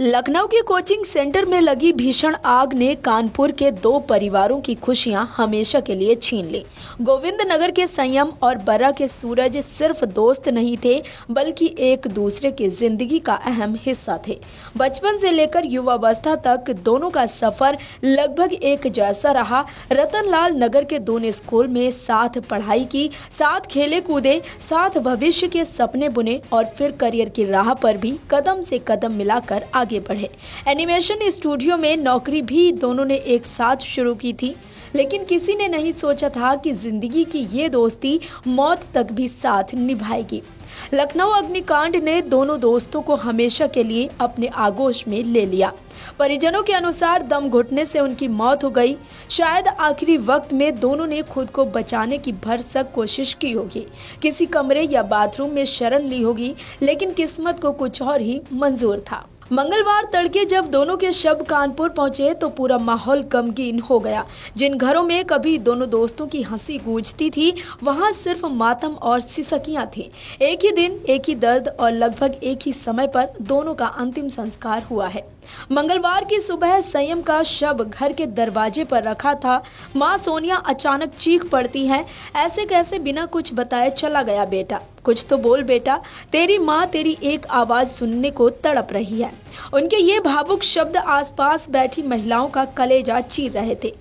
लखनऊ के coaching centre में लगी भीषण आग ने कानपुर के 2 परिवारों की खुशियां हमेशा के लिए छीन ली। गोविंद नगर के संयम और बर्रा के सूरज सिर्फ दोस्त नहीं थे, बल्कि एक दूसरे की जिंदगी का अहम हिस्सा थे। बचपन से लेकर युवावस्था तक दोनों का सफर लगभग एक जैसा रहा। रतनलाल नगर के दोनों स्कूल में साथ पढ़ाई की, साथ खेले कूदे, साथ भविष्य के सपने बुने और फिर करियर की राह पर भी कदम से कदम मिलाकर आगे बढ़े। एनिमेशन स्टूडियो में नौकरी भी दोनों ने एक साथ शुरू की थी, लेकिन किसी ने नहीं सोचा था कि जिंदगी की ये दोस्ती मौत तक भी साथ निभाएगी। लखनऊ अग्निकांड ने दोनों दोस्तों को हमेशा के लिए अपने आगोश में ले लिया। परिजनों के अनुसार दम घुटने से उनकी मौत हो गई। शायद आखिरी वक्त में दोनों ने खुद को बचाने की भरसक कोशिश की होगी, किसी कमरे या बाथरूम में शरण ली होगी, लेकिन किस्मत को कुछ और ही मंजूर था। मंगलवार तड़के जब दोनों के शव कानपुर पहुंचे तो पूरा माहौल गमगीन हो गया। जिन घरों में कभी दोनों दोस्तों की हंसी गूंजती थी, वहां सिर्फ मातम और सिसकियां थी। एक ही दिन, एक ही दर्द और लगभग एक ही समय पर दोनों का अंतिम संस्कार हुआ है। मंगलवार की सुबह संयम का शव घर के दरवाजे पर रखा था। माँ सोनिया अचानक चीख पड़ती हैं, ऐसे कैसे बिना कुछ बताए चला गया बेटा? कुछ तो बोल बेटा, तेरी माँ तेरी एक आवाज़ सुनने को तड़प रही है। उनके ये भावुक शब्द आसपास बैठी महिलाओं का कलेजा चीर रहे थे।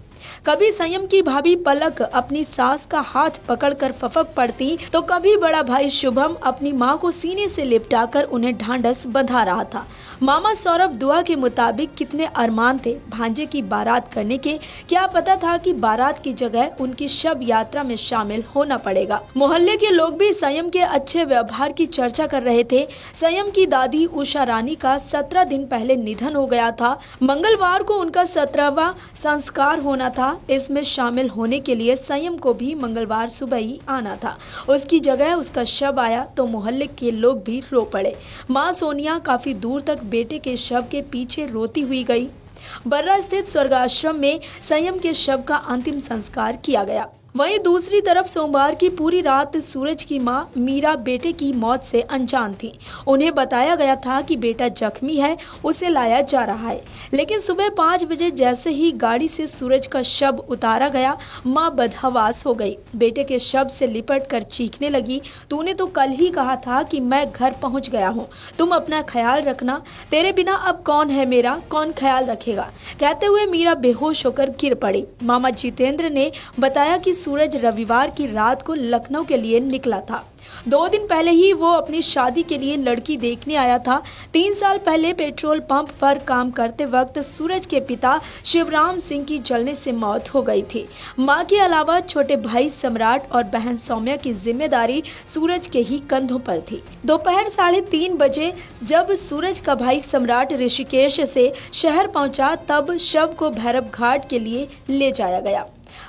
कभी संयम की भाभी पलक अपनी सास का हाथ पकड़कर फफक पड़ती, तो कभी बड़ा भाई शुभम अपनी मां को सीने से लिपटाकर उन्हें ढांढस बंधा रहा था। मामा सौरभ दुआ के मुताबिक कितने अरमान थे भांजे की बारात करने के, क्या पता था कि बारात की जगह उनकी शव यात्रा में शामिल होना पड़ेगा। मोहल्ले के लोग भी संयम के अच्छे व्यवहार की चर्चा कर रहे थे। संयम की दादी उषा रानी का 17 दिन पहले निधन हो गया था। मंगलवार को उनका 17वां संस्कार होना था। इसमें शामिल होने के लिए संयम को भी मंगलवार सुबह ही आना था। उसकी जगह उसका शव आया तो मोहल्ले के लोग भी रो पड़े। मां सोनिया काफी दूर तक बेटे के शव के पीछे रोती हुई गई। बर्रा स्थित स्वर्गाश्रम में संयम के शव का अंतिम संस्कार किया गया। वहीं दूसरी तरफ सोमवार की पूरी रात सूरज की मां मीरा बेटे की मौत से अनजान थी। उन्हें बताया गया था कि बेटा जख्मी है, उसे लाया जा रहा है, लेकिन सुबह 5 बजे जैसे ही गाड़ी से सूरज का शव उतारा गया, मां बदहवास हो गई। बेटे के शव से लिपट कर चीखने लगी, तूने तो कल ही कहा था कि मैं घर पहुंच गया हूं, तुम अपना ख्याल रखना, तेरे बिना अब कौन है मेरा, कौन ख्याल रखेगा? कहते हुए मीरा बेहोश होकर गिर पड़ी। मामा जितेंद्र ने बताया कि सूरज रविवार की रात को लखनऊ के लिए निकला था। 2 दिन पहले ही वो अपनी शादी के लिए लड़की देखने आया था। 3 साल पहले पेट्रोल पंप पर काम करते वक्त सूरज के पिता शिवराम सिंह की जलने से मौत हो गई थी। मां के अलावा छोटे भाई सम्राट और बहन सौम्या की जिम्मेदारी सूरज के ही कंधों पर थी। दोपहर 3:30 बजे जब सूरज का भाई सम्राट ऋषिकेश से शहर पहुंचा, तब शव को भैरव घाट के लिए ले जाया गया।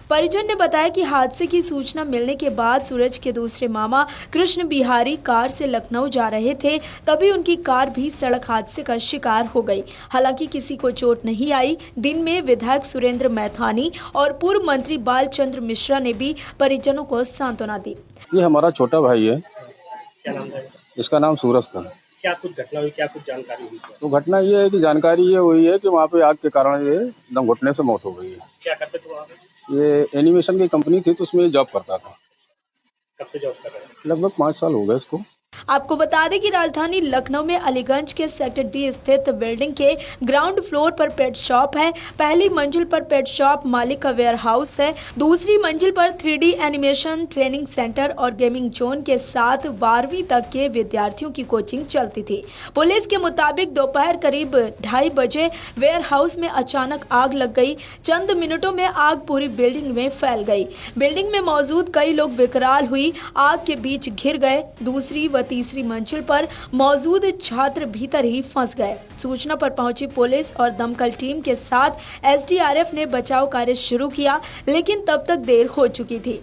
परिजन ने बताया कि हादसे की सूचना मिलने के बाद सूरज के दूसरे मामा कृष्ण बिहारी कार से लखनऊ जा रहे थे, तभी उनकी कार भी सड़क हादसे का शिकार हो गई। हालांकि किसी को चोट नहीं आई। दिन में विधायक सुरेंद्र मैथानी और पूर्व मंत्री बालचंद्र मिश्रा ने भी परिजनों को सांत्वना दी। ये हमारा छोटा भाई है। क्या नाम था? इसका नाम सूरज था। क्या कुछ घटना हुई, क्या कुछ जानकारी हुई? तो घटना ये है कि जानकारी ये हुई है कि वहाँ पे आग के कारण ये दम घुटने से मौत हो गई है। क्या करते थे वहाँ पे? ये एनिमेशन की कंपनी थी, तो उसमें जॉब करता था। कब से जॉब कर रहे हैं? लगभग 5 साल हो गए इसको। आपको बता दें कि राजधानी लखनऊ में अलीगंज के सेक्टर डी स्थित बिल्डिंग के ग्राउंड फ्लोर पर पेट शॉप है। पहली मंजिल पर पेट शॉप मालिक का वेयर हाउस है। दूसरी मंजिल पर 3D एनिमेशन ट्रेनिंग सेंटर और गेमिंग जोन के साथ 12वीं तक के विद्यार्थियों की कोचिंग चलती थी। पुलिस के मुताबिक दोपहर करीब 2:30 बजे वेयर हाउस में अचानक आग लग गई। चंद मिनटों में आग पूरी बिल्डिंग में फैल गई। बिल्डिंग में मौजूद कई लोग विकराल हुई आग के बीच घिर गए। दूसरी व तीसरी मंजिल पर मौजूद छात्र भीतर ही फंस गए। सूचना पर पहुंची पुलिस और दमकल टीम के साथ SDRF ने बचाव कार्य शुरू किया, लेकिन तब तक देर हो चुकी थी।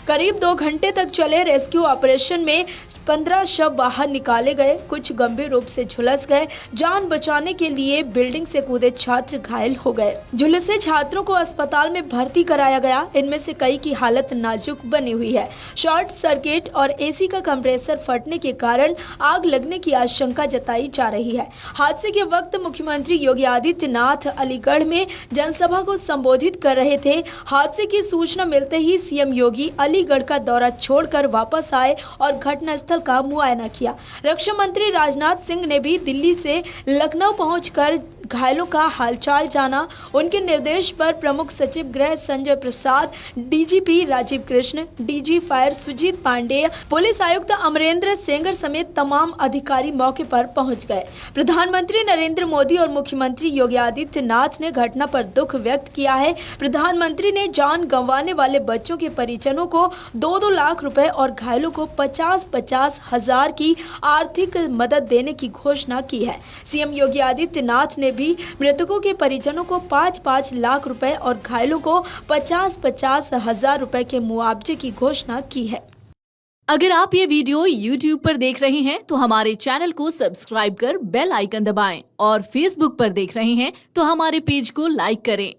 करीब 2 घंटे तक चले रेस्क्यू ऑपरेशन में 15 शव बाहर निकाले गए, कुछ गंभीर रूप से झुलस गए। जान बचाने के लिए बिल्डिंग से कूदे छात्र घायल हो गए। झुलसे छात्रों को अस्पताल में भर्ती कराया गया। इनमें से कई की हालत नाजुक बनी हुई है। शॉर्ट सर्किट और एसी का कंप्रेसर फटने के कारण आग लगने की आशंका जताई जा रही है। हादसे के वक्त मुख्यमंत्री योगी आदित्यनाथ अलीगढ़ में जनसभा को संबोधित कर रहे थे। हादसे की सूचना मिलते ही सीएम योगी अलीगढ़ का दौरा छोड़कर वापस आए और घटनास्थल का मुआयना किया। रक्षा मंत्री राजनाथ सिंह ने भी दिल्ली से लखनऊ पहुंचकर घायलों का हालचाल जाना। उनके निर्देश पर प्रमुख सचिव गृह Sanjay Prasad, DGP Rajiv Krishna, DG fire Sujeet Pandey, police आयुक्त अमरेंद्र सेंगर समेत तमाम अधिकारी मौके पर पहुंच गए। प्रधानमंत्री नरेंद्र मोदी और मुख्यमंत्री योगी आदित्यनाथ ने घटना पर दुख व्यक्त किया है। प्रधानमंत्री ने जान गंवाने वाले बच्चों के परिजनों को 2-2 लाख रुपए और घायलों को 50-50 हजार की आर्थिक मदद देने की घोषणा की है। सीएम योगी आदित्यनाथ ने भी मृतकों के परिजनों को 5-5 लाख रुपए और घायलों को 50-50 हजार रुपए के मुआवजे की घोषणा की है। अगर आप ये वीडियो YouTube पर देख रहे हैं तो हमारे चैनल को सब्सक्राइब कर बेल आइकन दबाएं और Facebook पर देख रहे हैं तो हमारे पेज को लाइक करें।